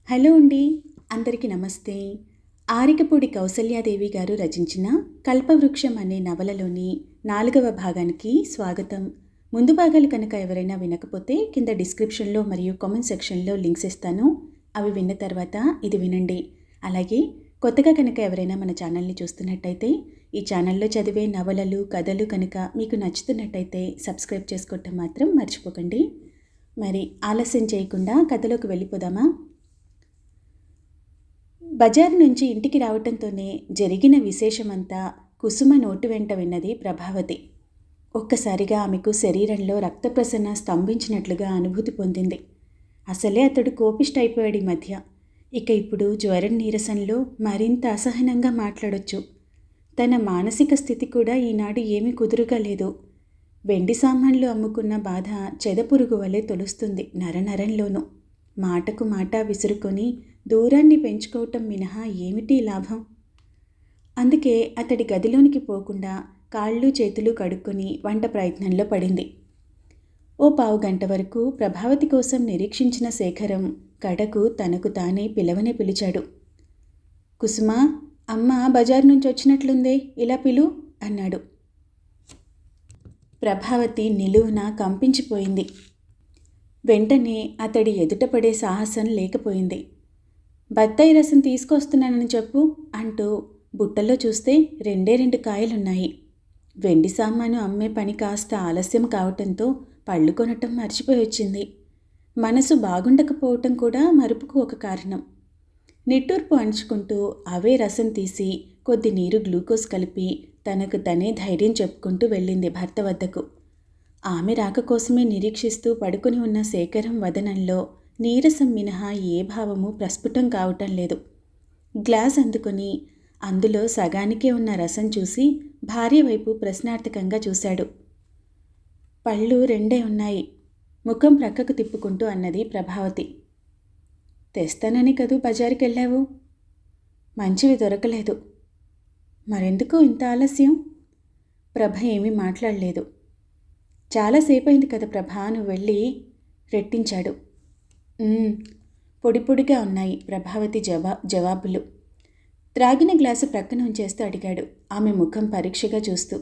Hello అండి. అందరికీ నమస్తే. ఆరికపూడి కౌసల్యాదేవి గారు రచించిన కల్పవృక్షం అనే నవలలోని 4వ భాగానికి స్వాగతం. ముందు భాగాలు కనుక ఎవరైనా వినకపోతే కింద డిస్క్రిప్షన్లో మరియు కామెంట్ సెక్షన్లో లింక్స్ ఇస్తాను. అవి విన్న తర్వాత ఇది వినండి. అలాగే కొత్తగా కనుక ఎవరైనా మన ఛానల్ని చూస్తున్నట్టయితే ఈ ఛానల్లో చదివే నవలలు, కథలు కనుక మీకు నచ్చుతున్నట్టయితే సబ్స్క్రైబ్ చేసుకోవటం మాత్రం మర్చిపోకండి. మరి ఆలస్యం చేయకుండా కథలోకి వెళ్ళిపోదామా? బజారు నుంచి ఇంటికి రావటంతోనే జరిగిన విశేషమంతా కుసుమ నోటి వెంట విన్నది ప్రభావతి. ఒక్కసారిగా ఆమెకు శరీరంలో రక్త ప్రసరణ స్తంభించినట్లుగా అనుభూతి పొందింది. అసలే అతడు కోపిష్టైపోయాడు ఈ మధ్య. ఇక ఇప్పుడు జ్వరం నీరసంలో మరింత అసహనంగా మాట్లాడొచ్చు. తన మానసిక స్థితి కూడా ఈనాడు ఏమీ కుదురుగా లేదు. వెండి సామాన్లు అమ్ముకున్న బాధ చెదపురుగు వలె తొలుస్తుంది నరనరంలోనూ. మాటకు మాట విసురుకొని దూరాన్ని పెంచుకోవటం మినహా ఏమిటి లాభం? అందుకే అతడి గదిలోనికి పోకుండా కాళ్ళు చేతులు కడుక్కొని వంట ప్రయత్నంలో పడింది. ఓ పావుగంట వరకు ప్రభావతి కోసం నిరీక్షించిన శేఖరం కడకు తనకు తానే పిలవనే పిలిచాడు. కుసుమా, అమ్మ బజారు నుంచి వచ్చినట్లుందే, ఇలా పిలు అన్నాడు. ప్రభావతి నిలువున కంపించిపోయింది. వెంటనే అతడి ఎదుటపడే సాహసం లేకపోయింది. బత్తాయి రసం తీసుకొస్తున్నానని చెప్పు అంటూ బుట్టలో చూస్తే 2 కాయలున్నాయి. వెండి సామాను అమ్మే పని కాస్త ఆలస్యం కావటంతో పళ్ళు కొనటం మర్చిపోయి వచ్చింది. మనసు బాగుండకపోవటం కూడా మరుపుకు ఒక కారణం. నిట్టూర్పు అణుచుకుంటూ అవే రసం తీసి కొద్ది నీరు గ్లూకోజ్ కలిపి తనకు తనే ధైర్యం చెప్పుకుంటూ వెళ్ళింది భర్త వద్దకు. ఆమె రాక కోసమే నిరీక్షిస్తూ పడుకుని ఉన్న శేఖరం వదనంలో నీరసం మినహా ఏ భావము ప్రస్ఫుటం కావటం లేదు. గ్లాస్ అందుకొని అందులో సగానికే ఉన్న రసం చూసి భార్య వైపు ప్రశ్నార్థకంగా చూశాడు. పళ్ళు 2 ఉన్నాయి, ముఖం ప్రక్కకు తిప్పుకుంటూ అన్నది ప్రభావతి. తెస్తానని కదూ బజారుకెళ్ళావు? మంచివి దొరకలేదు. మరెందుకు ఇంత ఆలస్యం? ప్రభ ఏమీ మాట్లాడలేదు. చాలాసేపైంది కదా ప్రభా, నువ్వు వెళ్ళి రెట్టించాడు. పొడి పొడిగా ఉన్నాయి ప్రభావతి జవాబులు. త్రాగిన గ్లాసు ప్రక్కన ఉంచేస్తూ అడిగాడు, ఆమె ముఖం పరీక్షగా చూస్తూ.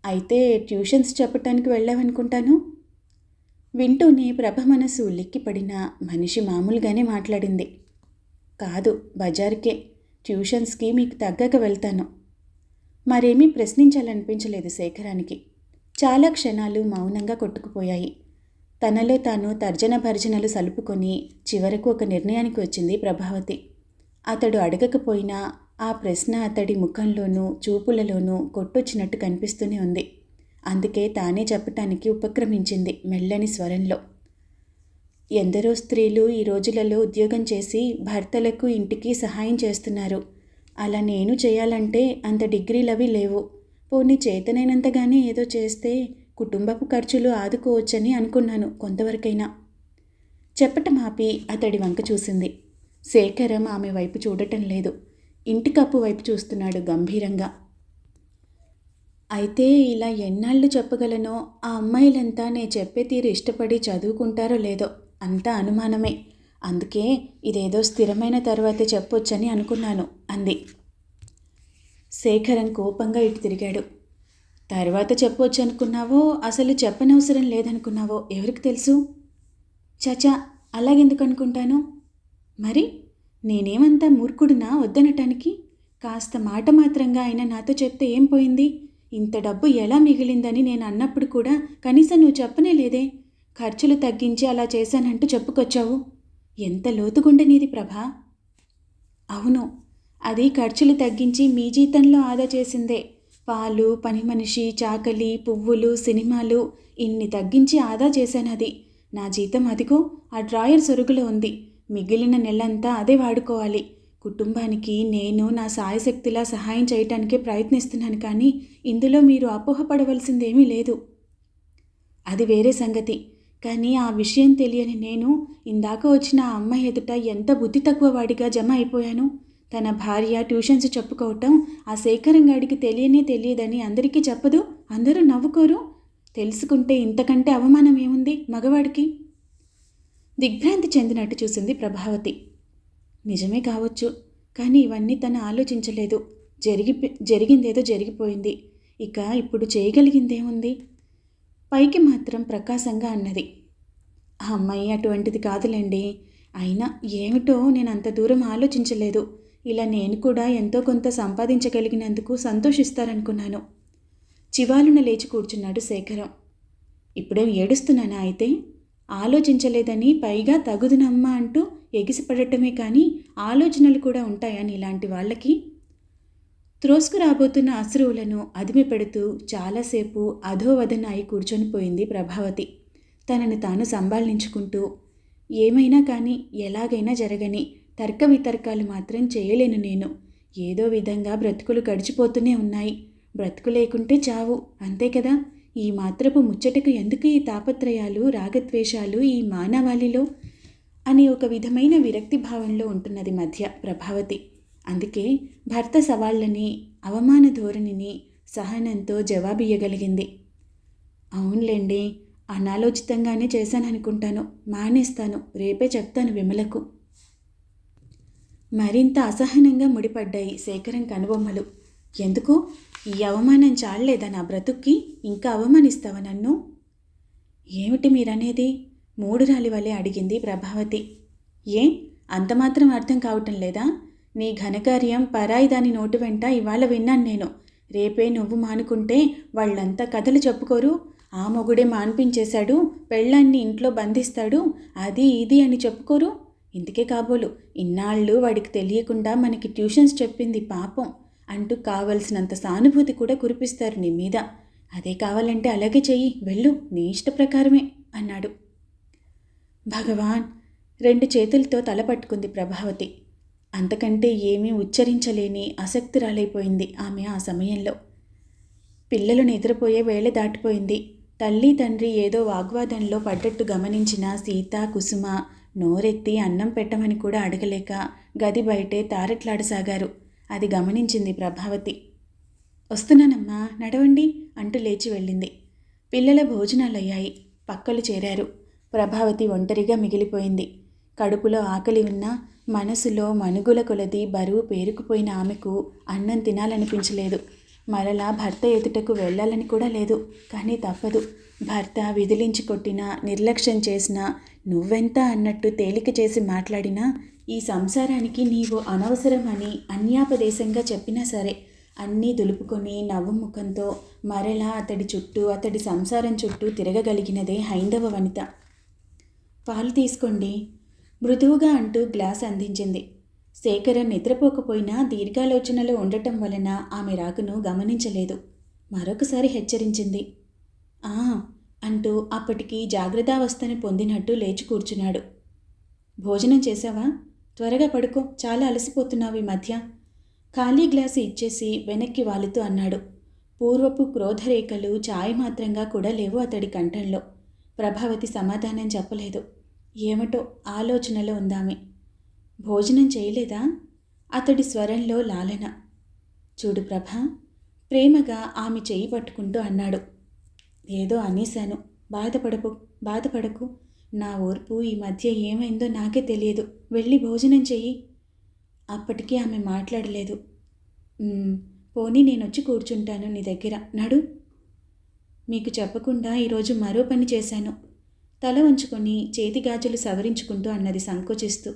అయితే ట్యూషన్స్ చెప్పటానికి వెళ్ళావనుకుంటాను. వింటూనే ప్రభ మనసు ఉలిక్కిపడినా మనిషి మామూలుగానే మాట్లాడింది. కాదు, బజారుకే, ట్యూషన్స్కి మీకు తగ్గక వెళ్తాను. మరేమీ ప్రశ్నించాలనిపించలేదు శేఖరానికి. చాలా క్షణాలు మౌనంగా కొట్టుకుపోయాయి. తనలో తాను తర్జన భర్జనలు సలుపుకొని చివరకు ఒక నిర్ణయానికి వచ్చింది ప్రభావతి. అతడు అడగకపోయినా ఆ ప్రశ్న అతడి ముఖంలోనూ చూపులలోనూ కొట్టొచ్చినట్టు కనిపిస్తూనే ఉంది. అందుకే తానే చెప్పటానికి ఉపక్రమించింది మెల్లని స్వరంలో. ఎందరో స్త్రీలు ఈ రోజులలో ఉద్యోగం చేసి భర్తలకు ఇంటికి సహాయం చేస్తున్నారు. అలా నేను చేయాలంటే అంత డిగ్రీలవి లేవు. పోనీ చేతనైనంతగానే ఏదో చేస్తే కుటుంబపు ఖర్చులు ఆదుకోవచ్చని అనుకున్నాను కొంతవరకైనా. చెప్పటం ఆపి అతడి వంక చూసింది. శేఖరం ఆమె వైపు చూడటం లేదు. ఇంటి కప్పు వైపు చూస్తున్నాడు గంభీరంగా. అయితే ఇలా ఎన్నాళ్ళు చెప్పగలనో ఆ అమ్మాయిలంతా నే చెప్పే తీరు ఇష్టపడి చదువుకుంటారో లేదో అంతా అనుమానమే. అందుకే ఇదేదో స్థిరమైన తర్వాతే చెప్పొచ్చని అనుకున్నాను అంది. శేఖరం కోపంగా ఇటు తిరిగాడు. తర్వాత చెప్పొచ్చు అనుకున్నావో అసలు చెప్పనవసరం లేదనుకున్నావో ఎవరికి తెలుసు? చచా, అలాగెందుకు అనుకుంటాను? మరి నేనేమంతా మూర్ఖుడినా వద్దనటానికి? కాస్త మాట మాత్రంగా ఆయన నాతో చెప్తే ఏం పోయింది? ఇంత డబ్బు ఎలా మిగిలిందని నేను అన్నప్పుడు కూడా కనీసం నువ్వు చెప్పనే లేదే. ఖర్చులు తగ్గించి అలా చేశానంటూ చెప్పుకొచ్చావు. ఎంత లోతుగుండె నీది ప్రభా. అవును, అది ఖర్చులు తగ్గించి మీ జీతంలో ఆదా చేసిందే. పాలు, పని మనిషి, చాకలి, పువ్వులు, సినిమాలు ఇన్ని తగ్గించి ఆదా చేశానది. నా జీతం అదిగో ఆ డ్రాయర్ సొరుగులో ఉంది. మిగిలిన నెలంతా అదే వాడుకోవాలి. కుటుంబానికి నేను నా సాయశక్తిలా సహాయం చేయటానికే ప్రయత్నిస్తున్నాను, కానీ ఇందులో మీరు అపోహపడవలసిందేమీ లేదు. అది వేరే సంగతి. కానీ ఆ విషయం తెలియని నేను ఇందాక వచ్చిన ఆ అమ్మాయి ఎదుట ఎంత బుద్ధి తక్కువ వాడిగా జమ అయిపోయాను. తన భార్య ట్యూషన్స్ చెప్పుకోవటం ఆ శేఖరంగాడికి తెలియదని అందరికీ చెప్పదు. అందరూ నవ్వుకోరు. తెలుసుకుంటే ఇంతకంటే అవమానం ఏముంది మగవాడికి? దిగ్భ్రాంతి చెందినట్టు చూసింది ప్రభావతి. నిజమే కావచ్చు, కానీ ఇవన్నీ తను ఆలోచించలేదు. జరిగిందేదో జరిగిపోయింది. ఇక ఇప్పుడు చేయగలిగిందేముంది? పైకి మాత్రం ప్రకాశంగా అన్నది. ఆ అమ్మాయి అటువంటిది కాదులేండి. అయినా ఏమిటో నేను అంత దూరం ఆలోచించలేదు. ఇలా నేను కూడా ఎంతో కొంత సంపాదించగలిగినందుకు సంతోషిస్తారనుకున్నాను. చివాలున లేచి కూర్చున్నాడు శేఖరం. ఇప్పుడేం ఏడుస్తున్నానా అయితే? ఆలోచించలేదని పైగా తగుదునమ్మా అంటూ ఎగిసిపడటమే కానీ ఆలోచనలు కూడా ఉంటాయా నీలాంటి వాళ్ళకి? త్రోసుకు రాబోతున్న అశ్రువులను అదిమి పెడుతూ చాలాసేపు అధోవదనాయి కూర్చొని పోయింది ప్రభావతి. తనని తాను సంభాళించుకుంటూ, ఏమైనా కానీ ఎలాగైనా జరగని, తర్క వితర్కాలు మాత్రం చేయలేను నేను. ఏదో విధంగా బ్రతుకులు గడిచిపోతూనే ఉన్నాయి. బ్రతుకు లేకుంటే చావు, అంతే కదా. ఈ మాత్రపు ముచ్చటకు ఎందుకు ఈ తాపత్రయాలు, రాగద్వేషాలు ఈ మానవాళిలో అని ఒక విధమైన విరక్తి భావంలో ఉంటున్నది మధ్య ప్రభావతి. అందుకే భర్త సవాళ్ళని, అవమాన ధోరణిని సహనంతో జవాబియ్యగలిగింది. అవునులేండి, అనాలోచితంగానే చేశాననుకుంటాను. మానేస్తాను. రేపే చెప్తాను విమలకు. మరింత అసహనంగా ముడిపడ్డాయి శేఖరం కనుబొమ్మలు. ఎందుకు? ఈ అవమానం చాలలేదా నా బ్రతుక్కి? ఇంకా అవమానిస్తావా నన్ను? ఏమిటి మీరనేది? మూడురాలి వలె అడిగింది ప్రభావతి. ఏం అంతమాత్రం అర్థం కావటం లేదా? నీ ఘనకార్యం పరాయి దాని నోటి వెంట ఇవాళ విన్నాను నేను. రేపే నువ్వు మానుకుంటే వాళ్ళంతా కథలు చెప్పుకోరు. ఆ మొగుడే మాన్పించేశాడు, పెళ్ళాన్ని ఇంట్లో బంధిస్తాడు, అది ఇది అని చెప్పుకోరు. ఇందుకే కాబోలు ఇన్నాళ్ళు వాడికి తెలియకుండా మనకి ట్యూషన్స్ చెప్పింది పాపం అంటూ కావలసినంత సానుభూతి కూడా కురిపిస్తారు నీ మీద. అదే కావాలంటే అలాగే చెయ్యి, వెళ్ళు, నీ ఇష్ట ప్రకారమే అన్నాడు. భగవాన్! 2 చేతులతో తల పట్టుకుంది ప్రభావతి. అంతకంటే ఏమీ ఉచ్చరించలేని ఆసక్తురాలైపోయింది ఆమె ఆ సమయంలో. పిల్లలు నిద్రపోయే వేళ దాటిపోయింది. తల్లి తండ్రి ఏదో వాగ్వాదంలో పడ్డట్టు గమనించిన సీత, కుసుమ నోరెత్తి అన్నం పెట్టమని కూడా అడగలేక గది బయటే తారట్లాడసాగారు. అది గమనించింది ప్రభావతి. వస్తున్నానమ్మా, నడవండి అంటూ లేచి వెళ్ళింది. పిల్లల భోజనాలయ్యాయి. పక్కలు చేరారు. ప్రభావతి ఒంటరిగా మిగిలిపోయింది. కడుపులో ఆకలి ఉన్నా మనసులో మనుగుల కొలది బరువు పేరుకుపోయిన ఆమెకు అన్నం తినాలనిపించలేదు. మరలా భర్త ఎదుటకు వెళ్ళాలని కూడా లేదు. కానీ తప్పదు. భర్త విదిలించి కొట్టినా, నిర్లక్ష్యం చేసినా, నువ్వెంత అన్నట్టు తేలిక చేసి మాట్లాడినా, ఈ సంసారానికి నీవు అనవసరం అని అన్యాపదేశంగా చెప్పినా సరే అన్నీ దులుపుకొని నవ్వు ముఖంతో మరలా అతడి చుట్టూ, అతడి సంసారం చుట్టూ తిరగగలిగినదే హైందవ వనిత. పాలు తీసుకోండి మృదువుగా అంటూ గ్లాస్ అందించింది. శేఖరన్ నిద్రపోకపోయినా దీర్ఘాలోచనలో ఉండటం వలన ఆమె రాకను గమనించలేదు. మరొకసారి హెచ్చరించింది. అంటూ అప్పటికి జాగ్రత్తావస్థను పొందినట్టు లేచి కూర్చున్నాడు. భోజనం చేశావా? త్వరగా పడుకో, చాలా అలసిపోతున్నావు ఈ మధ్య. ఖాళీ గ్లాసు ఇచ్చేసి వెనక్కి వాలుతూ అన్నాడు. పూర్వపు క్రోధరేఖలు ఛాయమాత్రంగా కూడా లేవు అతడి కంఠంలో. ప్రభావతి సమాధానం చెప్పలేదు. ఏమిటో ఆలోచనలో ఉందామె. భోజనం చేయలేదా? అతడి స్వరంలో లాలన. చూడు ప్రభా, ప్రేమగా ఆమె చేయి పట్టుకుంటూ అన్నాడు. ఏదో అనేశాను, బాధపడకు. నా ఓర్పు ఈ మధ్య ఏమైందో నాకే తెలియదు. వెళ్ళి భోజనం చెయ్యి. అప్పటికీ ఆమె మాట్లాడలేదు. పోనీ నేనొచ్చి కూర్చుంటాను నీ దగ్గర, నడు. మీకు చెప్పకుండా ఈరోజు మరో పని చేశాను. తల ఉంచుకొని చేతిగాజులు సవరించుకుంటూ అన్నది సంకోచిస్తూ.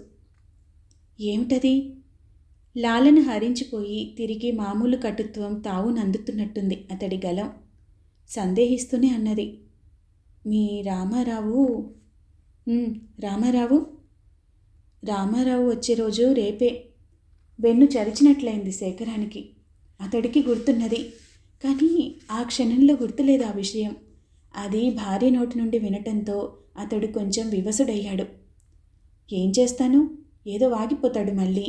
ఏమిటది? లాలన హరించిపోయి తిరిగి మామూలు కటుత్వం తావునందుతున్నట్టుంది అతడి గలం. సందేహిస్తూనే అన్నది. మీ రామారావు రామారావు వచ్చే రోజు రేపే. వెన్ను చరిచినట్లయింది శేఖరానికి. అతడికి గుర్తున్నది, కానీ ఆ క్షణంలో గుర్తులేదు ఆ విషయం. అది భార్య నోటి నుండి వినటంతో అతడు కొంచెం వివసుడయ్యాడు. ఏం చేస్తాను, ఏదో వాగిపోతాడు మళ్ళీ.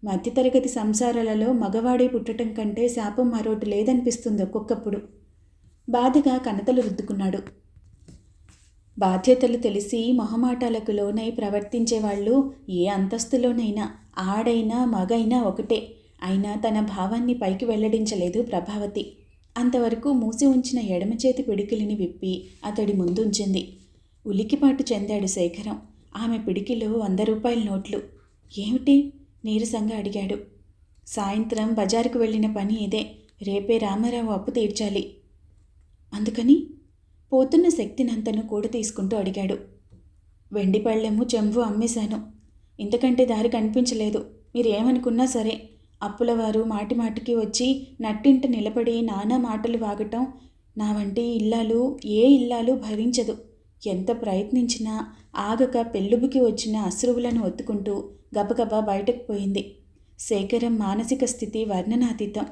మధ్యతరగతి సంసారాలలో మగవాడే పుట్టడం కంటే శాపం మరోటి లేదనిపిస్తుంది ఒక్కొక్కప్పుడు. బాధగా కనతలు రుద్దుకున్నాడు. బాధ్యతలు తెలిసి మొహమాటాలకు లోనై ప్రవర్తించేవాళ్ళు ఏ అంతస్తులోనైనా ఆడైనా మగైనా ఒకటే. అయినా తన భావాన్ని పైకి వెల్లడించలేదు ప్రభావతి. అంతవరకు మూసి ఉంచిన ఎడమచేతి పిడికిలిని విప్పి అతడి ముందుంచింది. ఉలికిపాటు చెందాడు శేఖరం. ఆమె పిడికిలో 100 రూపాయల నోట్లు. ఏమిటి? నీరసంగా అడిగాడు. సాయంత్రం బజారుకు వెళ్ళిన పని ఇదే. రేపే రామారావు అప్పు తీర్చాలి. అందుకని పోతున్న శక్తినంతను కూడా తీసుకుంటూ అడిగాడు. వెండి పళ్ళెము చెంబు అమ్మేశాను. ఇంతకంటే దారి కనిపించలేదు. మీరేమనుకున్నా సరే. అప్పులవారు మాటి మాటికి వచ్చి నట్టింట నిలబడి నానా మాటలు వాగటం నా వంటి ఏ ఇల్లాలు భరించదు. ఎంత ప్రయత్నించినా ఆగక పెళ్ళుబుకి వచ్చిన అశ్రువులను ఒత్తుకుంటూ గబగబా బయటకు పోయింది. శేఖరం మానసిక స్థితి వర్ణనాతీతం.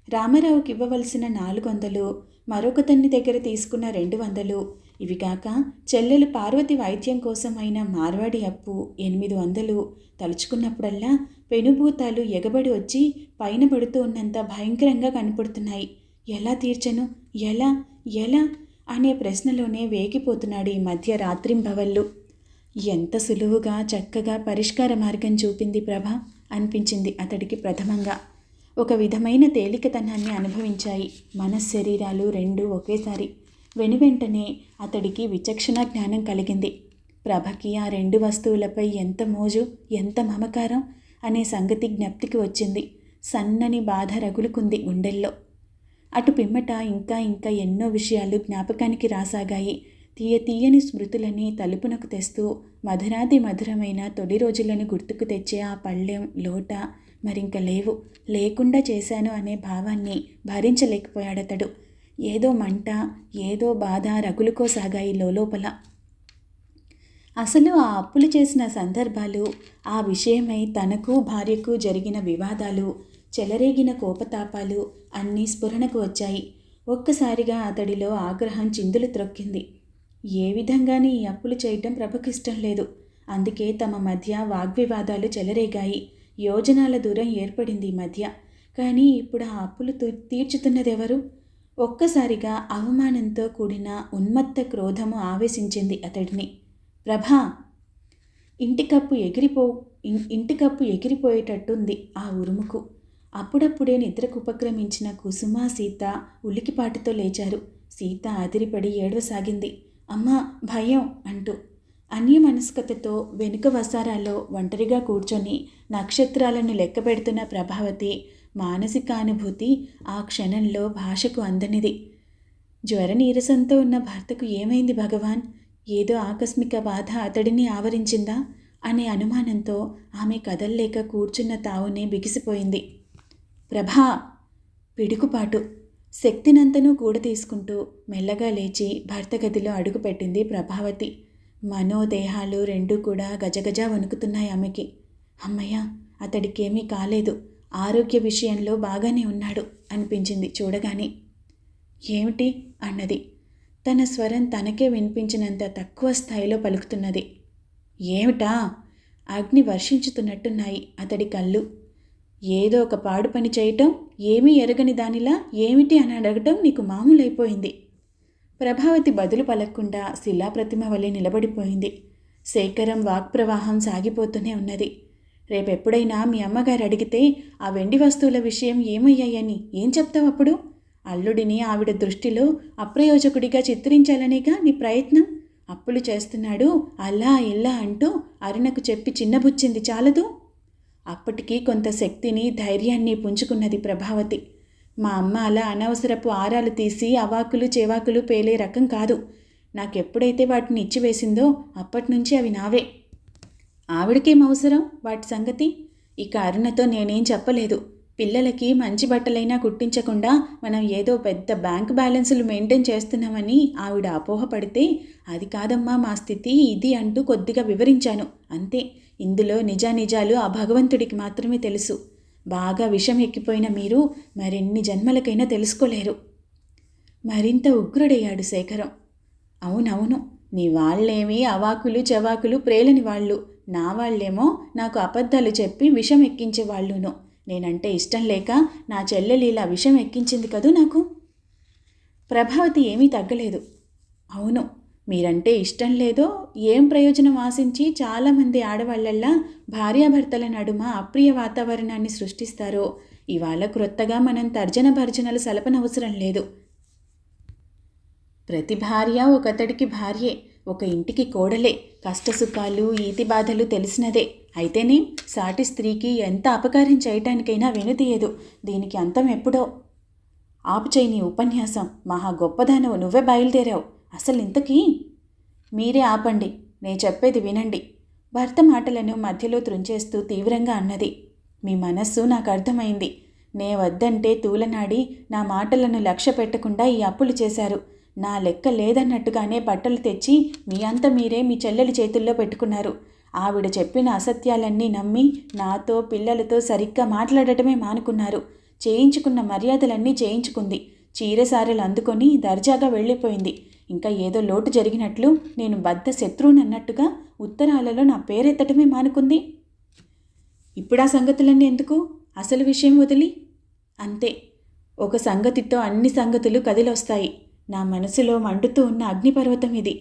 రామారావుకి ఇవ్వవలసిన 400, మరొకతన్ని దగ్గర తీసుకున్న 200, ఇవి కాక చెల్లెలు పార్వతి వైద్యం కోసం అయిన మార్వాడి అప్పు 800 తలుచుకున్నప్పుడల్లా పెనుభూతాలు ఎగబడి వచ్చి పైన పడుతూ ఉన్నంత భయంకరంగా కనపడుతున్నాయి. ఎలా తీర్చను? ఎలా ఎలా అనే ప్రశ్నలోనే వేగిపోతున్నాడు ఈ మధ్య రాత్రింబవళ్ళు. ఎంత సులువుగా చక్కగా పరిష్కార మార్గం చూపింది ప్రభ అనిపించింది అతడికి ప్రథమంగా. ఒక విధమైన తేలికతనాన్ని అనుభవించాయి మనశ్శరీరాలు రెండూ ఒకేసారి. వెనువెంటనే అతడికి విచక్షణ జ్ఞానం కలిగింది. ప్రభకి ఆ 2 వస్తువులపై ఎంత మోజు, ఎంత మమకారం అనే సంగతి జ్ఞప్తికి వచ్చింది. సన్నని బాధ రగులుకుంది గుండెల్లో. అటు పిమ్మట ఇంకా ఇంకా ఎన్నో విషయాలు జ్ఞాపకానికి రాసాగాయి. తీయని స్మృతులని తలుపునకు తెస్తూ మధురాది మధురమైన తొలి రోజులను గుర్తుకు తెచ్చే ఆ పళ్ళెం, లోట మరింక లేవు. లేకుండా చేశాను అనే భావాన్ని భరించలేకపోయాడతడు. ఏదో మంట, ఏదో బాధ రగులుకోసాగాయి లోపల. అసలు ఆ అప్పులు చేసిన సందర్భాలు, ఆ విషయమై తనకు భార్యకు జరిగిన వివాదాలు, చెలరేగిన కోపతాపాలు అన్నీ స్ఫురణకు వచ్చాయి. ఒక్కసారిగా అతడిలో ఆగ్రహం చిందులు త్రొక్కింది. ఏ విధంగానే ఈ అప్పులు చేయటం ప్రభకిష్టం లేదు. అందుకే తమ మధ్య వాగ్వివాదాలు చెలరేగాయి. యోజనాల దూరం ఏర్పడింది ఈ మధ్య. కానీ ఇప్పుడు ఆ అప్పులు తీర్చుతున్నదెవరు? ఒక్కసారిగా అవమానంతో కూడిన ఉన్మత్త క్రోధము ఆవేశించింది అతడిని. ప్రభా! ఇంటికప్పు ఎగిరిపోయేటట్టుంది ఆ ఉరుముకు. అప్పుడప్పుడే నిద్రకు ఉపక్రమించిన కుసుమ, సీత ఉలికిపాటుతో లేచారు. సీత అదిరిపడి ఏడవసాగింది. అమ్మా, భయం అంటూ. అన్యమనస్కతతో వెనుక వసారాలో ఒంటరిగా కూర్చొని నక్షత్రాలను లెక్కపెడుతున్న ప్రభావతి మానసికానుభూతి ఆ క్షణంలో భాషకు అందనిది. జ్వర నీరసంతో ఉన్న భర్తకు ఏమైంది భగవాన్? ఏదో ఆకస్మిక బాధ అతడిని ఆవరించిందా అనే అనుమానంతో ఆమె కదల్లేక కూర్చున్న తావునే బిగిసిపోయింది. ప్రభా! పిడుకుపాటు. శక్తినంతనూ కూడా తీసుకుంటూ మెల్లగా లేచి భర్త గదిలో అడుగుపెట్టింది ప్రభావతి. మనోదేహాలు రెండూ కూడా గజగజ వణుకుతున్నాయి ఆమెకి. అమ్మయ్య, అతడికేమీ కాలేదు, ఆరోగ్య విషయంలో బాగానే ఉన్నాడు అనిపించింది చూడగానే. ఏమిటి అన్నది. తన స్వరం తనకే వినిపించినంత తక్కువ స్థాయిలో పలుకుతున్నది. ఏమిటా? అగ్ని వర్షించుతున్నట్టున్నాయి అతడి కళ్ళు. ఏదో ఒక పాడు పని చేయటం, ఏమీ ఎరగని దానిలా ఏమిటి అని అడగటం నీకు మామూలైపోయింది. ప్రభావతి బదులు పలక్కుండా శిలాప్రతిమ వలె నిలబడిపోయింది. శేఖరం వాక్ప్రవాహం సాగిపోతూనే ఉన్నది. రేపెప్పుడైనా మీ అమ్మగారు అడిగితే ఆ వెండి వస్తువుల విషయం ఏమయ్యాయని ఏం చెప్తావు అప్పుడు? అల్లుడిని ఆవిడ దృష్టిలో అప్రయోజకుడిగా చిత్రించాలనేగా నీ ప్రయత్నం. అప్పులు చేస్తున్నాడు అలా ఇలా అంటూ అరుణకు చెప్పి చిన్నబుచ్చింది చాలదు. అప్పటికి కొంత శక్తిని, ధైర్యాన్ని పుంజుకున్నది ప్రభావతి. మా అమ్మ అలా అనవసరపు ఆరాలు తీసి అవాకులు చేవాకులు పేలే రకం కాదు. నాకెప్పుడైతే వాటిని ఇచ్చివేసిందో అప్పటినుంచి అవి నావే. ఆవిడకేం అవసరం వాటి సంగతి? ఇక అరుణతో నేనేం చెప్పలేదు. పిల్లలకి మంచి బట్టలైనా కుట్టించకుండా మనం ఏదో పెద్ద బ్యాంక్ బ్యాలెన్సులు మెయింటైన్ చేస్తున్నామని ఆవిడ అపోహపడితే, అది కాదమ్మా మా స్థితి ఇది అంటూ కొద్దిగా వివరించాను అంతే. ఇందులో నిజానిజాలు ఆ భగవంతుడికి మాత్రమే తెలుసు. బాగా విషం ఎక్కిపోయిన మీరు మరెన్ని జన్మలకైనా తెలుసుకోలేరు. మరింత ఉగ్రుడయ్యాడు శేఖరం. అవునవును, నీ వాళ్ళేమీ అవాకులు చవాకులు ప్రేలని వాళ్ళు, నా వాళ్ళేమో నాకు అబద్ధాలు చెప్పి విషం ఎక్కించే వాళ్ళును. నేనంటే ఇష్టం లేక నా చెల్లెలీలా విషం ఎక్కించింది కదూ నాకు. ప్రభావతి ఏమీ తగ్గలేదు. అవును, మీరంటే ఇష్టం లేదో ఏం ప్రయోజనం ఆశించి చాలామంది ఆడవాళ్లల్లా భార్యాభర్తల నడుమ అప్రియ వాతావరణాన్ని సృష్టిస్తారో ఇవాళ క్రొత్తగా మనం తర్జన భర్జనలు సలపనవసరం లేదు. ప్రతి భార్య ఒకతడికి భార్యే. ఒక ఇంటికి కోడలే, కష్టసుఖాలు ఈతి బాధలు తెలిసినదే. అయితేనే సాటి స్త్రీకి ఎంత అపకారం చేయటానికైనా వెనుదీయదు. దీనికి అంతం ఎప్పుడో. ఆపుచేయి నీ ఉపన్యాసం. మహా గొప్పదానవు, నువ్వే బయలుదేరావు. అసలు ఇంతకీ మీరే ఆపండి, నేను చెప్పేది వినండి. భర్త మాటలను మధ్యలో త్రుంచేస్తూ తీవ్రంగా అన్నది. మీ మనస్సు నాకు అర్థమైంది. నే వద్దంటే తూలనాడి నా మాటలను లక్ష్య పెట్టకుండా ఈ అప్పులు చేశారు. నా లెక్క లేదన్నట్టుగానే బట్టలు తెచ్చి మీ అంత మీరే మీ చెల్లెలి చేతుల్లో పెట్టుకున్నారు. ఆవిడ చెప్పిన అసత్యాలన్నీ నమ్మి నాతో పిల్లలతో సరిగ్గా మాట్లాడటమే మానుకున్నారు. చేయించుకున్న మర్యాదలన్నీ చేయించుకుంది. చీరసారెలు అందుకొని దర్జాగా వెళ్ళిపోయింది. ఇంకా ఏదో లోటు జరిగినట్లు నేను బద్ధ శత్రువునన్నట్టుగా ఉత్తరాలలో నా పేరెత్తటమే మానుకుంది. ఇప్పుడా సంగతులన్నీ ఎందుకు? అసలు విషయం వదిలి. అంతే, ఒక సంగతితో అన్ని సంగతులు కదిలొస్తాయి. నా మనసులో మండుతూ ఉన్న అగ్నిపర్వతం ఇది.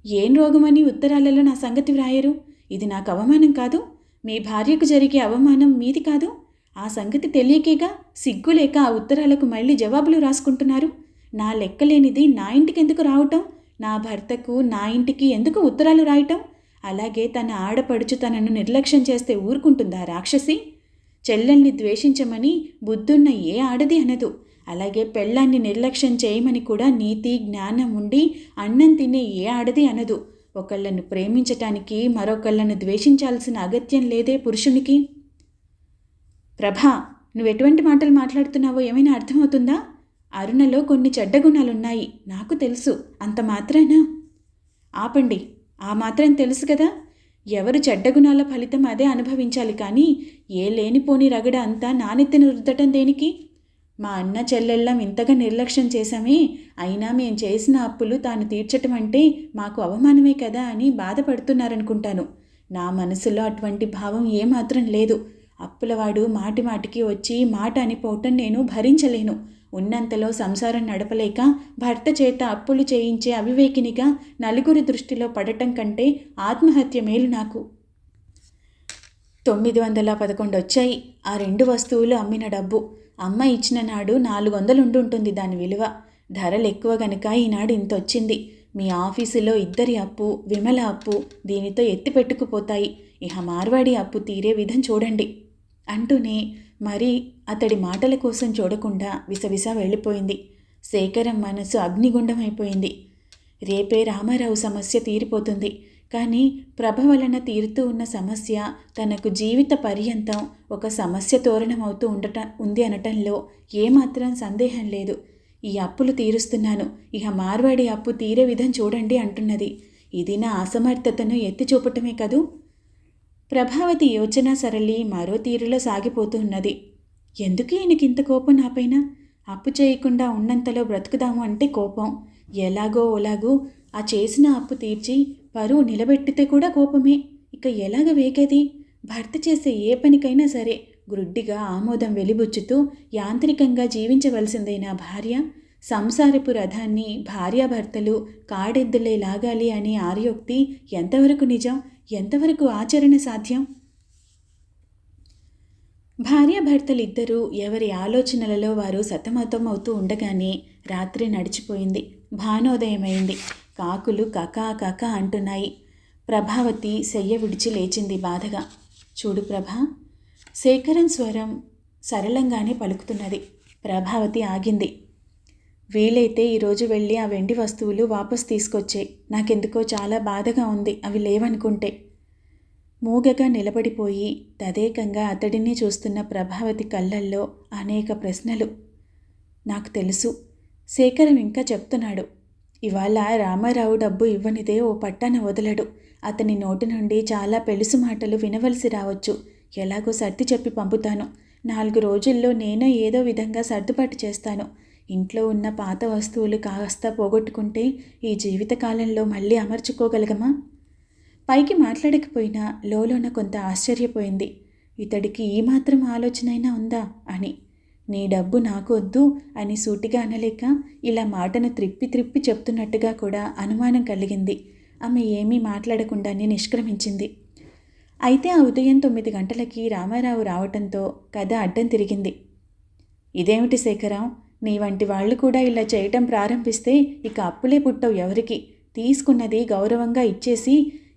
ఏం రోగమని ఉత్తరాలలో నా సంగతి వ్రాయరు? ఇది నాకు అవమానం కాదు? మీ భార్యకు జరిగే అవమానం మీది కాదు? ఆ సంగతి తెలియకేగా సిగ్గులేక ఆ ఉత్తరాలకు మళ్ళీ జవాబులు రాసుకుంటున్నారు. నా లెక్కలేనిది నా ఇంటికి ఎందుకు రావటం? నా భర్తకు నా ఇంటికి ఎందుకు ఉత్తరాలు రాయటం? అలాగే తన ఆడపడుచు తనను నిర్లక్ష్యం చేస్తే ఊరుకుంటుందా రాక్షసి? చెల్లెల్ని ద్వేషించమని బుద్ధున్న ఏ ఆడది అనదు. అలాగే పెళ్ళాన్ని నిర్లక్ష్యం చేయమని కూడా నీతి జ్ఞానం ఉండి అన్నం తినే ఏ ఆడది అనదు. ఒకళ్ళను ప్రేమించటానికి మరొకళ్ళను ద్వేషించాల్సిన అగత్యం లేదే పురుషునికి. ప్రభా, నువ్వెటువంటి మాటలు మాట్లాడుతున్నావో ఏమైనా అర్థమవుతుందా? అరుణలో కొన్ని చెడ్డ గుణాలున్నాయి, నాకు తెలుసు. అంత మాత్రానా? ఆపండి. ఆ మాత్రం తెలుసు కదా. ఎవరు చెడ్డ గుణాల ఫలితం అదే అనుభవించాలి. కానీ ఏ లేనిపోని రగడ అంతా నానెత్తిన రుద్దటం దేనికి? మా అన్న చెల్లెళ్ళం ఇంతగా నిర్లక్ష్యం చేశామే, అయినా మేం చేసిన అప్పులు తాను తీర్చటం అంటే మాకు అవమానమే కదా అని బాధపడుతున్నారనుకుంటాను. నా మనసులో అటువంటి భావం ఏమాత్రం లేదు. అప్పులవాడు మాటి మాటికి వచ్చి మాట అనిపోవటం నేను భరించలేను. ఉన్నంతలో సంసారం నడపలేక భర్త చేత అప్పులు చేయించే అవివేకినిగా నలుగురి దృష్టిలో పడటం కంటే ఆత్మహత్య మేలు నాకు. 911 వచ్చాయి ఆ 2 వస్తువులు అమ్మిన డబ్బు. అమ్మ ఇచ్చిన నాడు 400 ఉండుంటుంది దాని విలువ. ధరలు ఎక్కువ గనుక ఈనాడు ఇంతొచ్చింది. మీ ఆఫీసులో ఇద్దరి అప్పు, విమల అప్పు దీనితో ఎత్తిపెట్టుకుపోతాయి. ఇహ మార్వాడి అప్పు తీరే విధం చూడండి అంటూనే మరి అతడి మాటల కోసం చూడకుండా విసవిస వెళ్ళిపోయింది. శేఖరం మనసు అగ్నిగుండమైపోయింది. రేపే రామారావు సమస్య తీరిపోతుంది. కానీ ప్రభ వలన తీరుతూ ఉన్న సమస్య తనకు జీవిత పర్యంతం ఒక సమస్య తోరణమవుతూ ఉంది అనటంలో ఏమాత్రం సందేహం లేదు. ఈ అప్పులు తీరుస్తున్నాను, ఇహ మార్వాడి అప్పు తీరే విధం చూడండి అంటున్నది. ఇది నా అసమర్థతను ఎత్తి చూపటమే కదూ. ప్రభావతి యోచన సరళి మరో తీరులో సాగిపోతూ ఉన్నది. ఎందుకు ఈయనకింత కోపం నాపైన? అప్పు చేయకుండా ఉన్నంతలో బ్రతుకుదాము అంటే కోపం. ఎలాగో ఓలాగో ఆ చేసిన అప్పు తీర్చి పరువు నిలబెట్టితే కూడా కోపమే. ఇక ఎలాగ వేగేది? భర్త చేసే ఏ పనికైనా సరే గ్రుడ్డిగా ఆమోదం వెలిబుచ్చుతూ యాంత్రికంగా జీవించవలసిందే నా భార్య. సంసారపు రథాన్ని భార్యాభర్తలు కాడెద్దులే లాగాలి అనే ఆర్యోక్తి ఎంతవరకు నిజం, ఎంతవరకు ఆచరణ సాధ్యం? భార్యాభర్తలిద్దరూ ఎవరి ఆలోచనలలో వారు సతమతం అవుతూ ఉండగానే రాత్రి నడిచిపోయింది. భానోదయమైంది. కాకులు కకా కకా అంటున్నాయి. ప్రభావతి శయ్య విడిచి లేచింది బాధగా. చూడు ప్రభా, శేఖరం స్వరం సరళంగానే పలుకుతున్నది. ప్రభావతి ఆగింది. వీలైతే ఈరోజు వెళ్ళి ఆ వెండి వస్తువులు వాపసు తీసుకొచ్చే. నాకెందుకో చాలా బాధగా ఉంది అవి లేవనుకుంటే. మూగగా నిలబడిపోయి తదేకంగా అతడిని చూస్తున్న ప్రభావతి కళ్ళల్లో అనేక ప్రశ్నలు. నాకు తెలుసు, శేఖరం ఇంకా చెప్తున్నాడు. ఇవాళ రామారావు డబ్బు ఇవ్వనిదే ఓ పట్టాన వదలడు. అతని నోటి నుండి చాలా పెలుసు మాటలు వినవలసి రావచ్చు. ఎలాగో సర్ది చెప్పి పంపుతాను. 4 రోజుల్లో నేనే ఏదో విధంగా సర్దుబాటు చేస్తాను. ఇంట్లో ఉన్న పాత వస్తువులు కాస్త పోగొట్టుకుంటే ఈ జీవితకాలంలో మళ్ళీ అమర్చుకోగలగమా? పైకి మాట్లాడకపోయినా లోలోన కొంత ఆశ్చర్యపోయింది. ఇతడికి ఈ మాత్రం ఆలోచనైనా ఉందా అని. నీ డబ్బు నాకు వద్దు అని సూటిగా అనలేక ఇలా మాటను త్రిప్పి త్రిప్పి చెప్తున్నట్టుగా కూడా అనుమానం కలిగింది. ఆమె ఏమీ మాట్లాడకుండానే నిష్క్రమించింది. అయితే ఆ ఉదయం 9 గంటలకి రామారావు రావటంతో కథ అడ్డం తిరిగింది. ఇదేమిటి శేఖరం, నీ వంటి వాళ్ళు కూడా ఇలా చేయటం ప్రారంభిస్తే ఇక అప్పులే పుట్టవు ఎవరికి. తీసుకున్నది గౌరవంగా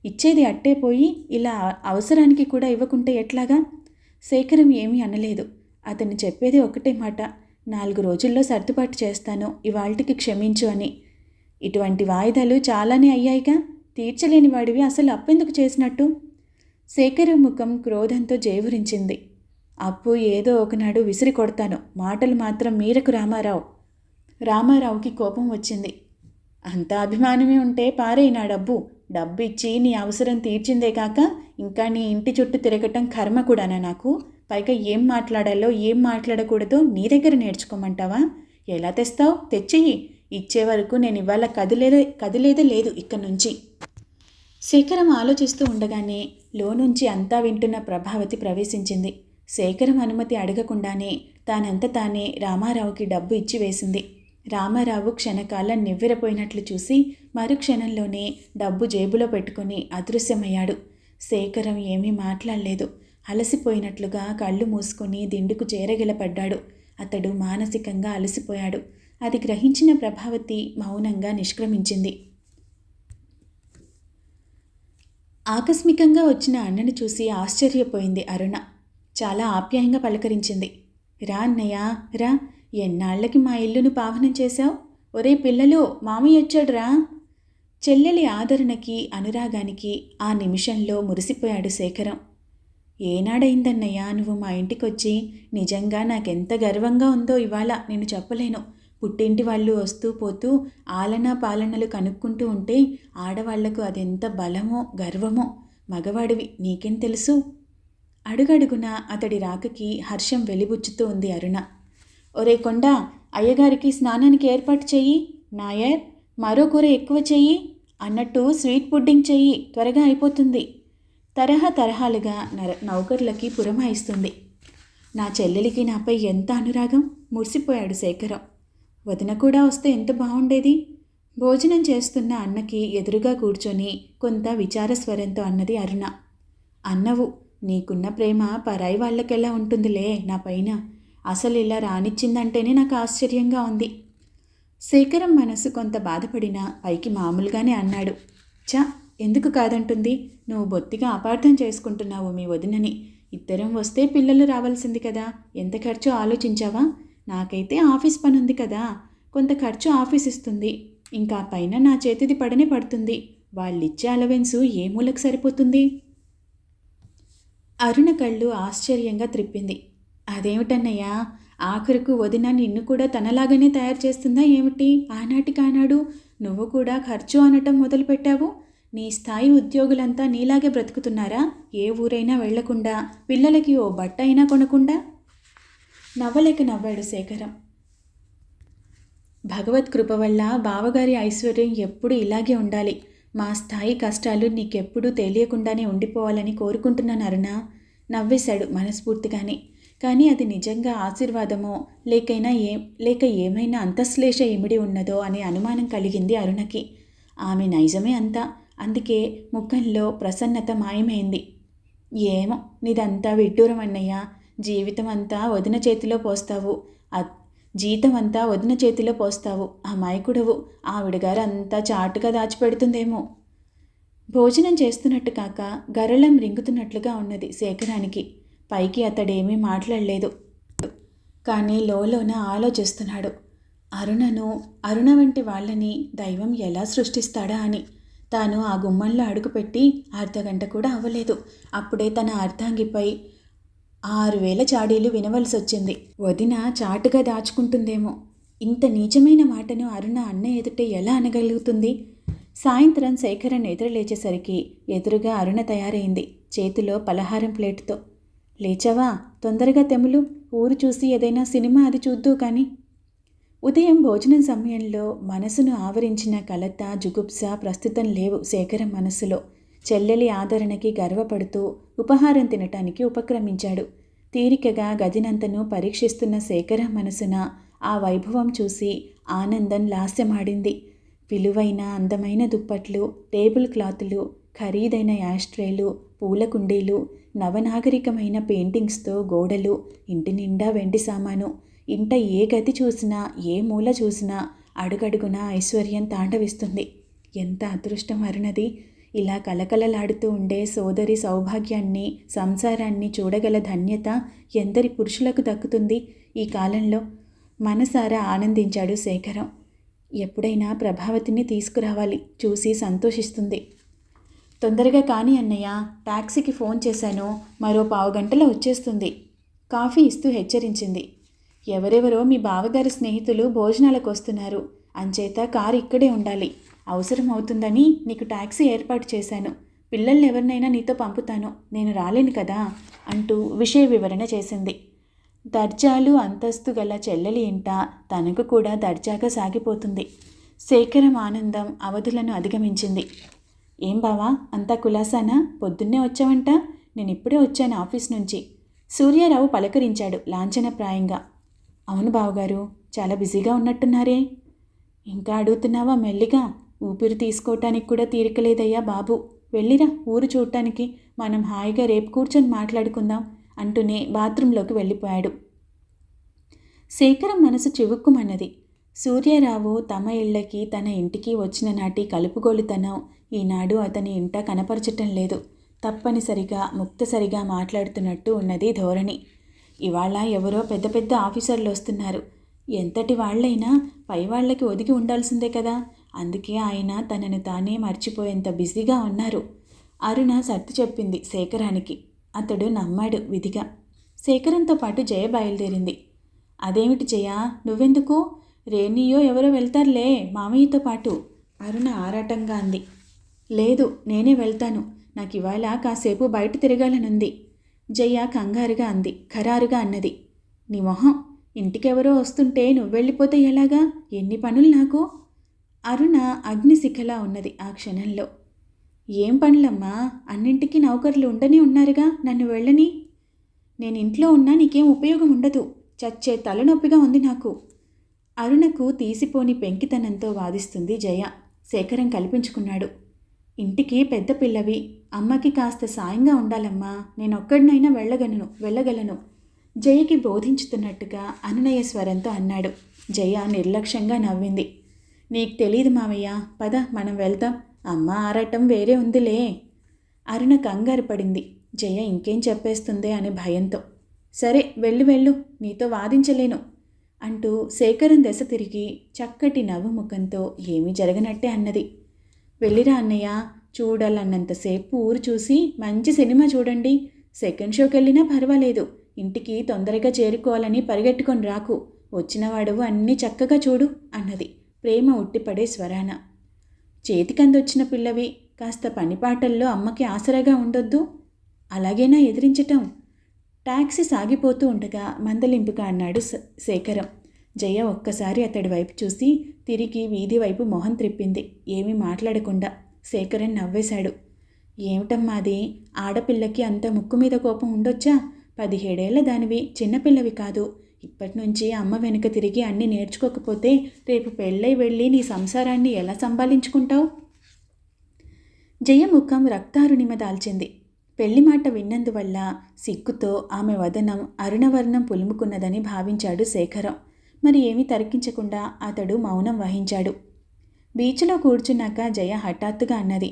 ఇచ్చేది అట్టే పోయి ఇలా అవసరానికి కూడా ఇవ్వకుంటే ఎట్లాగా? శేఖరం ఏమీ అనలేదు. అతను చెప్పేది ఒకటే మాట, 4 రోజుల్లో సర్దుబాటు చేస్తాను, ఇవాల్టికి క్షమించు అని. ఇటువంటి వాయిదాలు చాలానే అయ్యాయిగా, తీర్చలేని వాడివి అసలు అప్పెందుకు చేసినట్టు? శేఖరం ముఖం క్రోధంతో జేవురించింది. అప్పు ఏదో ఒకనాడు విసిరి కొడతాను, మాటలు మాత్రం మీరకు రామారావు. రామారావుకి కోపం వచ్చింది. అంత అభిమానమే ఉంటే పారేయి నా డబ్బు ఇచ్చి నీ అవసరం తీర్చిందే కాక ఇంకా నీ ఇంటి చుట్టూ తిరగటం కర్మ కూడానా నాకు? పైగా ఏం మాట్లాడాలో ఏం మాట్లాడకూడదో నీ దగ్గర నేర్చుకోమంటావా? ఎలా తెస్తావు? తెచ్చెయ్యి. ఇచ్చే వరకు నేను ఇవాళ కదిలేదే లేదు ఇక్కడి నుంచి. శేఖరం ఆలోచిస్తూ ఉండగానే లోనుంచి అంతా వింటున్న ప్రభావతి ప్రవేశించింది. శేఖరం అనుమతి అడగకుండానే తానంత తానే రామారావుకి డబ్బు ఇచ్చి వేసింది. రామారావు క్షణకాలం నివ్వెరపోయినట్లు చూసి మరుక్షణంలోనే డబ్బు జేబులో పెట్టుకుని అదృశ్యమయ్యాడు. శేఖరం ఏమీ మాట్లాడలేదు. అలసిపోయినట్లుగా కళ్ళు మూసుకొని దిండుకు చేరగిలపడ్డాడు. అతడు మానసికంగా అలసిపోయాడు. అది గ్రహించిన ప్రభావతి మౌనంగా నిష్క్రమించింది. ఆకస్మికంగా వచ్చిన అన్నను చూసి ఆశ్చర్యపోయింది అరుణ. చాలా ఆప్యాయంగా పలకరించింది. రా అన్నయ్య రా, ఎన్నాళ్లకి మా ఇల్లును పావనం చేశావు? ఒరే పిల్లలు, మామయ్య వచ్చాడురా. చెల్లెలి ఆదరణకి అనురాగానికి ఆ నిమిషంలో మురిసిపోయాడు శేఖరం. ఏనాడైందన్నయ్య నువ్వు మా ఇంటికొచ్చి? నిజంగా నాకెంత గర్వంగా ఉందో ఇవాళ నేను చెప్పలేను. పుట్టింటి వాళ్ళు వస్తూ పోతూ ఆలనా పాలనలు కనుక్కుంటూ ఉంటే ఆడవాళ్లకు అదెంత బలమో గర్వమో. మగవాడివి, నీకేం తెలుసు? అడుగడుగునా అతడి రాకకి హర్షం వెలిబుచ్చుతూ ఉంది అరుణ. ఒరే కొండ, అయ్యగారికి స్నానానికి ఏర్పాటు చెయ్యి. నాయర్, మరో కూర ఎక్కువ చెయ్యి. అన్నట్టు స్వీట్ పుడ్డింగ్ చెయ్యి, త్వరగా అయిపోతుంది. తరహాలుగా నౌకర్లకి పురమాయిస్తుంది. నా చెల్లెలికి నాపై ఎంత అనురాగం! మురిసిపోయాడు శేఖరం. వదిన కూడా వస్తే ఎంత బాగుండేది. భోజనం చేస్తున్న అన్నకి ఎదురుగా కూర్చొని కొంత విచారస్వరంతో అన్నది అరుణ. అన్నవు, నీకున్న ప్రేమ పరాయి వాళ్ళకెలా ఉంటుందిలే నా పైన. అసలు ఇలా రానిచ్చిందంటేనే నాకు ఆశ్చర్యంగా ఉంది. శేఖరం మనసు కొంత బాధపడినా పైకి మామూలుగానే అన్నాడు. ఎందుకు కాదంటుంది? నువ్వు బొత్తిగా అపార్థం చేసుకుంటున్నావు మీ వదినని. ఇద్దరం వస్తే పిల్లలు రావాల్సింది కదా, ఎంత ఖర్చు ఆలోచించావా? నాకైతే ఆఫీస్ పని ఉంది కదా, కొంత ఖర్చు ఆఫీస్ ఇస్తుంది. ఇంకా పైన నా చేతిది పడనే పడుతుంది. వాళ్ళిచ్చే అలవెన్సు ఏ మూలకు సరిపోతుంది? అరుణ కళ్ళు ఆశ్చర్యంగా త్రిప్పింది. అదేమిటన్నయ్యా, ఆఖరుకు వదిన నిన్ను కూడా తనలాగానే తయారు చేస్తుందా ఏమిటి? ఆనాటికానాడు నువ్వు కూడా ఖర్చు అనటం మొదలుపెట్టావు. నీ స్థాయి ఉద్యోగులంతా నీలాగే బ్రతుకుతున్నారా? ఏ ఊరైనా వెళ్లకుండా, పిల్లలకి ఓ బట్ట అయినా కొనకుండా? నవ్వలేక నవ్వాడు శేఖరం. భగవత్ కృప వల్ల బావగారి ఐశ్వర్యం ఎప్పుడు ఇలాగే ఉండాలి. మా స్థాయి కష్టాలు నీకెప్పుడూ తెలియకుండానే ఉండిపోవాలని కోరుకుంటున్నాను అరుణ. నవ్వేశాడు మనస్ఫూర్తిగానే. కానీ అది నిజంగా ఆశీర్వాదమో లేక ఏమైనా అంతశ్లేష ఇమిడి ఉన్నదో అనే అనుమానం కలిగింది అరుణకి. ఆమె నైజమే అంతా. అందుకే ముఖంలో ప్రసన్నత మాయమైంది. ఏమో, నీదంతా విడ్డూరం అన్నయ్య. జీతం అంతా వదిన చేతిలో పోస్తావు. అమాయకుడవు. ఆవిడగారు అంతా చాటుగా దాచిపెడుతుందేమో. భోజనం చేస్తున్నట్టు కాక గరళం రింగుతున్నట్లుగా ఉన్నది శేఖరానికి. పైకి అతడేమీ మాట్లాడలేదు. కానీ లోలోన ఆలోచిస్తున్నాడు. అరుణ వంటి వాళ్ళని దైవం ఎలా సృష్టిస్తాడా అని. తాను ఆ గుమ్మంలో అడుగుపెట్టి అర్ధగంట కూడా అవ్వలేదు. అప్పుడే తన అర్ధాంగిపై 6000 చాడీలు వినవలసి వచ్చింది. వదిన చాటుగా దాచుకుంటుందేమో. ఇంత నీచమైన మాటను అరుణ అన్న ఎదుటే ఎలా అనగలుగుతుంది? సాయంత్రం శేఖరన్ ఎదురులేచేసరికి ఎదురుగా అరుణ తయారైంది, చేతిలో పలహారం ప్లేటుతో. లేచావా? తొందరగా తెములు, ఊరు చూసి ఏదైనా సినిమా అది చూద్దు కానీ. ఉదయం భోజనం సమయంలో మనసును ఆవరించిన కలత, జుగుప్స ప్రస్తుతం లేవు శేఖరం మనసులో. చెల్లెలి ఆదరణకి గర్వపడుతూ ఉపహారం తినటానికి ఉపక్రమించాడు. తీరికగా గదినంతను పరీక్షిస్తున్న శేఖరం మనసున ఆ వైభవం చూసి ఆనందం లాస్యమాడింది. విలువైన అందమైన దుప్పట్లు, టేబుల్ క్లాతులు, ఖరీదైన యాస్ట్రేలు, పూల కుండీలు, నవనాగరికమైన పెయింటింగ్స్తో గోడలు, ఇంటి నిండా వెండి సామాను. ఇంట ఏ గది చూసినా, ఏ మూల చూసినా అడుగడుగునా ఐశ్వర్యం తాండవిస్తుంది. ఎంత అదృష్టం అరుణది. ఇలా కలకలలాడుతూ ఉండే సోదరి సౌభాగ్యాన్ని, సంసారాన్ని చూడగల ధన్యత ఎందరి పురుషులకు దక్కుతుంది ఈ కాలంలో. మనసారా ఆనందించాడు శేఖరం. ఎప్పుడైనా ప్రభావతిని తీసుకురావాలి, చూసి సంతోషిస్తుంది. తొందరగా కానీ అన్నయ్య, టాక్సీకి ఫోన్ చేశాను, మరో 15 గంటలో వచ్చేస్తుంది. కాఫీ ఇస్తూ హెచ్చరించింది. ఎవరెవరో మీ బావగారి స్నేహితులు భోజనాలకు వస్తున్నారు, అంచేత కారు ఇక్కడే ఉండాలి. అవసరం అవుతుందని నీకు టాక్సీ ఏర్పాటు చేశాను. పిల్లల్ని ఎవరినైనా నీతో పంపుతాను, నేను రాలేను కదా అంటూ విషయ వివరణ చేసింది. దర్జాలు అంతస్తు గల చెల్లెలి ఇంట తనకు కూడా దర్జాగా సాగిపోతుంది. శేఖరం ఆనందం అవధులను అధిగమించింది. ఏం బావా, అంతా కులాసానా? పొద్దున్నే వచ్చావంట? నేను ఇప్పుడే వచ్చాను ఆఫీస్ నుంచి. సూర్యారావు పలకరించాడు లాంఛనప్రాయంగా. అవును బావగారు, చాలా బిజీగా ఉన్నట్టున్నారే. ఇంకా అడుగుతున్నావా మెల్లిగా? ఊపిరి తీసుకోవటానికి కూడా తీరికలేదయ్యా బాబు. వెళ్ళిరా ఊరు చూడటానికి, మనం హాయిగా రేపు కూర్చొని మాట్లాడుకుందాం అంటూనే బాత్రూంలోకి వెళ్ళిపోయాడు. శేఖరం మనసు చివుక్కుమన్నది. సూర్యారావు తమ ఇళ్లకి తన ఇంటికి వచ్చిన నాటి కలుపుగోలుతనం ఈనాడు అతని ఇంట కనపరచటం లేదు. తప్పనిసరిగా ముక్తసరిగా మాట్లాడుతున్నట్టు ఉన్నది ధోరణి. ఇవాళ ఎవరో పెద్ద పెద్ద ఆఫీసర్లు వస్తున్నారు. ఎంతటి వాళ్లైనా పైవాళ్లకి ఒదిగి ఉండాల్సిందే కదా. అందుకే ఆయన తనను తానే మర్చిపోయేంత బిజీగా ఉన్నారు. అరుణ సర్ది చెప్పింది శేఖరానికి. అతడు నమ్మాడు విధిగా. శేఖరంతో పాటు జయ బయలుదేరింది. అదేమిటి జయ, నువ్వెందుకు? రేణియో ఎవరో వెళ్తారులే మామయ్యతో పాటు, అరుణ ఆరాటంగా అంది. లేదు, నేనే వెళ్తాను. నాకు ఇవాళ కాసేపు బయట తిరగాలనుంది. జయ కంగారుగా అంది. ఖరారుగా అన్నది. నీ మొహం, ఇంటికెవరో వస్తుంటే నువ్వెళ్ళిపోతే ఎలాగా? ఎన్ని పనులు నాకు? అరుణ అగ్నిశిఖలా ఉన్నది ఆ క్షణంలో. ఏం పనులమ్మా? అన్నింటికీ నౌకర్లు ఉండనే ఉన్నారుగా, నన్ను వెళ్ళని. నేను ఇంట్లో ఉన్నా నీకేం ఉపయోగం ఉండదు. చచ్చే తలనొప్పిగా ఉంది నాకు. అరుణకు తీసిపోని పెంకితనంతో వాదిస్తుంది జయ. శేఖరం కల్పించుకున్నాడు. ఇంటికి పెద్ద పిల్లవి, అమ్మకి కాస్త సాయంగా ఉండాలమ్మా. నేనొక్కడినైనా వెళ్ళగలను జయకి బోధించుతున్నట్టుగా అనునయ స్వరంతో అన్నాడు. జయ నిర్లక్ష్యంగా నవ్వింది. నీకు తెలీదు మావయ్య, పద మనం వెళ్దాం. అమ్మ ఆరాటం వేరే ఉందిలే. అరుణ కంగారు పడింది. జయ ఇంకేం చెప్పేస్తుందే అనే భయంతో. సరే వెళ్ళు, నీతో వాదించలేను అంటూ శేఖరం దశ తిరిగి చక్కటి నవ్వు ముఖంతో ఏమీ జరగనట్టే అన్నది. వెళ్ళిరా అన్నయ్య, చూడాలన్నంతసేపు ఊరు చూసి మంచి సినిమా చూడండి. సెకండ్ షోకి వెళ్ళినా పర్వాలేదు. ఇంటికి తొందరగా చేరుకోవాలని పరిగెట్టుకొని రాకు. వచ్చినవాడు అన్నీ చక్కగా చూడు అన్నది ప్రేమ ఉట్టిపడే స్వరాన. చేతికందొచ్చిన పిల్లవి, కాస్త పనిపాటల్లో అమ్మకి ఆసరాగా ఉండొద్దు. అలాగేనా ఎదిరించటం? టాక్సీ సాగిపోతూ ఉండగా మందలింపుగా అన్నాడు శేఖరం. జయ ఒక్కసారి అతడి వైపు చూసి తిరిగి వీధి వైపు మొహం త్రిప్పింది, ఏమీ మాట్లాడకుండా. శేఖరం నవ్వేశాడు. ఏమిటమ్మాది, ఆడపిల్లకి అంత ముక్కు మీద కోపం ఉండొచ్చా? 17 ఏళ్ల దానివి, చిన్నపిల్లవి కాదు. ఇప్పటి నుంచి అమ్మ వెనుక తిరిగి అన్నీ నేర్చుకోకపోతే రేపు పెళ్ళై వెళ్ళి నీ సంసారాన్ని ఎలా సంభాళించుకుంటావు? జయ ముఖం రక్తారుణిమ దాల్చింది. పెళ్లి మాట విన్నందువల్ల సిగ్గుతో ఆమె వదనం అరుణవర్ణం పులుముకున్నదని భావించాడు శేఖరం. మరి ఏమీ తర్కించకుండా అతడు మౌనం వహించాడు. బీచ్లో కూర్చున్నాక జయ హఠాత్తుగా అన్నది.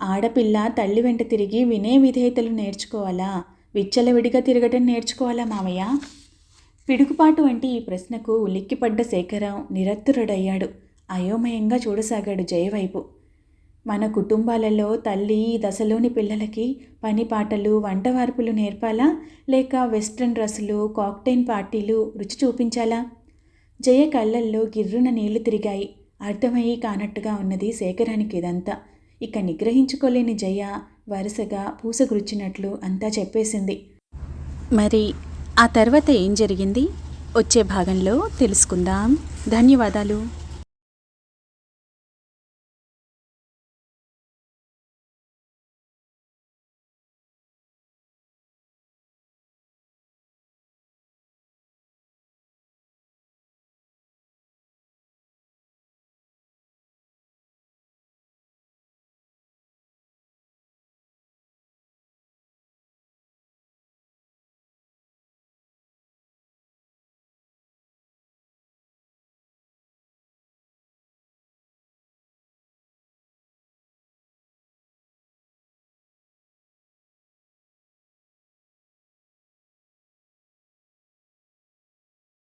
ఆడపిల్ల తల్లి వెంట తిరిగి వినయ విధేయతలు నేర్చుకోవాలా, విచ్చలవిడిగా తిరగటం నేర్చుకోవాలా మావయ్య? పిడుగుపాటు వంటి ఈ ప్రశ్నకు ఉలిక్కిపడ్డ శేఖరం నిరత్తురుడయ్యాడు. అయోమయంగా చూడసాగాడు జయవైపు. మన కుటుంబాలలో తల్లి ఈ దశలోని పిల్లలకి పని పాటలు, వంటవార్పులు నేర్పాలా, లేక వెస్ట్రన్ డ్రెస్సులు, కాక్టైల్ పార్టీలు రుచి చూపించాలా? జయ కళ్ళల్లో గిర్రున నీళ్లు తిరిగాయి. అర్థమయ్యి కానట్టుగా ఉన్నది శేఖరానికి ఇదంతా. ఇక నిగ్రహించుకోలేని జయ వరుసగా పూసగుచ్చినట్లు అంతా చెప్పేసింది. మరి ఆ తర్వాత ఏం జరిగింది వచ్చే భాగంలో తెలుసుకుందాం. ధన్యవాదాలు.